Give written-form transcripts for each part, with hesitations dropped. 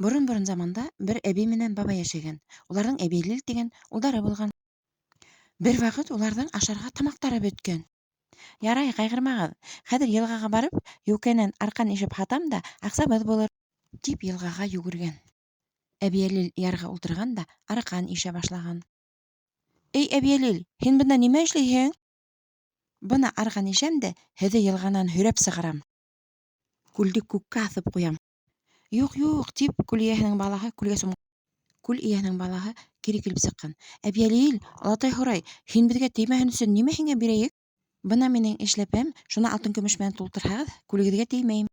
Борон-борон заманда бер әби менән бабай йәшәгән. Уларҙың Әбйәлил тигән улдары булган. Бер ваҡыт уларҙың ашарға тамаҡтары бөткән. Ярай, ҡайғырмағыҙ. Хәҙер йылғаға барып, йүкәнән арҡан ишеп һатам да, аҡсабыҙ булыр, тип йылғаға йүгергән. Әбйәлил ярға ултырған да арҡан ишә башлаған. Эй, Әбйәлил, һин бында нимә эшләйһең? Бына арҡан ишәм дә, һеҙҙе йылғанан һөйрәп сығарам. Күлде күккә аҫып ҡуям. Юҡ, юҡ, тип күл эйәһенең балаһы кире килеп сыҡҡан. Әбйәлил, олатай һорай, һин беҙгә теймәһен өсөн нимә һиңә бирәйек? Бына минең эшләпәм, шуны алтын-көмөш менән тултырһағыҙ, күлегеҙгә теймәйем.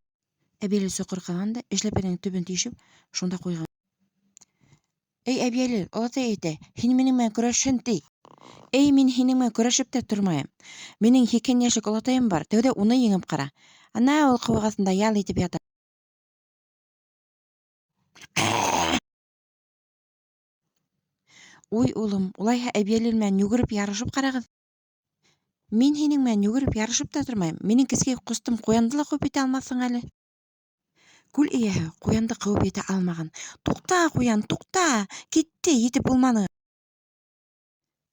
Әбйәлил соҡор ҡылған да эшләпәнең төбөн тишеп, шунда ҡуйған. Эй, Әбйәлил, олатай әйтә, һин минең менән көрәшһен ти. Эй, мин һинең менән көрәшеп тә тормайым. Минең 2 йәшлек олатайым бар, тәүҙә уны еңеп ҡара. Ана ул ҡыуаҡ аҫтында ял итеп ята. Уй, улым, улайһа Әбйәлил менән йүгереп ярышып ҡарағыҙ. Мин һинең менән йүгереп ярышып та тормайым. Минең кескәй ҡустым ҡуянды ла ҡыуып ете алмаҫһың әле. Күл эйәһе ҡуянды ҡыуып ете алмаған. Туҡта, ҡуян, туҡта! Китте, етеп булманы.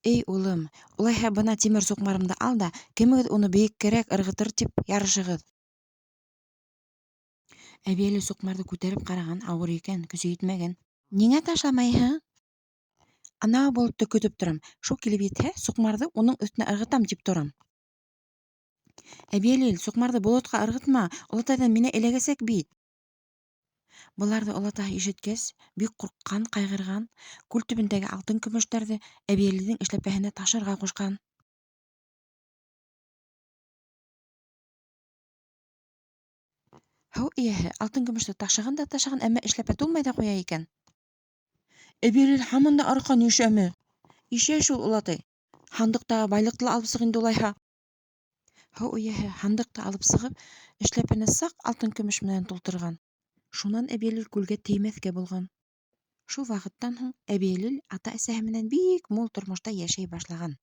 Эй, улым, улайһа бына тимер суҡмарымды ал да, кемегеҙ уны бейеккәрәк ырғытыр тип ярышығыҙ. Әбйәлил суҡмарҙы күтәреп ҡараған, ауыр икән, көсө етмәгән. Ниңә ташламайһың? Анау болотто көтөп торам. Шул килеп етһә, суҡмарҙы уның өҫтөнә ырғытам тип торам. Әбйәлил, суҡмарҙы болотҡа ырғытма, олатайҙан миңә эләгәсәк бит. Быларҙы олатаһы ишеткәс, бик ҡурҡҡан, ҡайғырған, күл төбөндәге алтын-көмөштәрҙе Әбйәлилдең эшләпәһенә ташырға ҡушҡан. Һыу эйәһе алтын-көмөштө ташыған да ташыған, әммә эшләпә тулмай ҙа ҡуя икән. Әбйәлил һаман да арҡан ишәме? Ишә шул, олатай. Һандыҡтағы байлыҡты ла алып сыҡ инде улайһа. Һыу эйәһе һандыҡты алып сығып, эшләпәне саҡ алтын-көмөш менән тултырған. Шунан Әбйәлил күлгә теймәҫкә булған. Шул ваҡыттан һуң Әбйәлил ата-әсәһе менән бик мул тормошта йәшәй башлаған.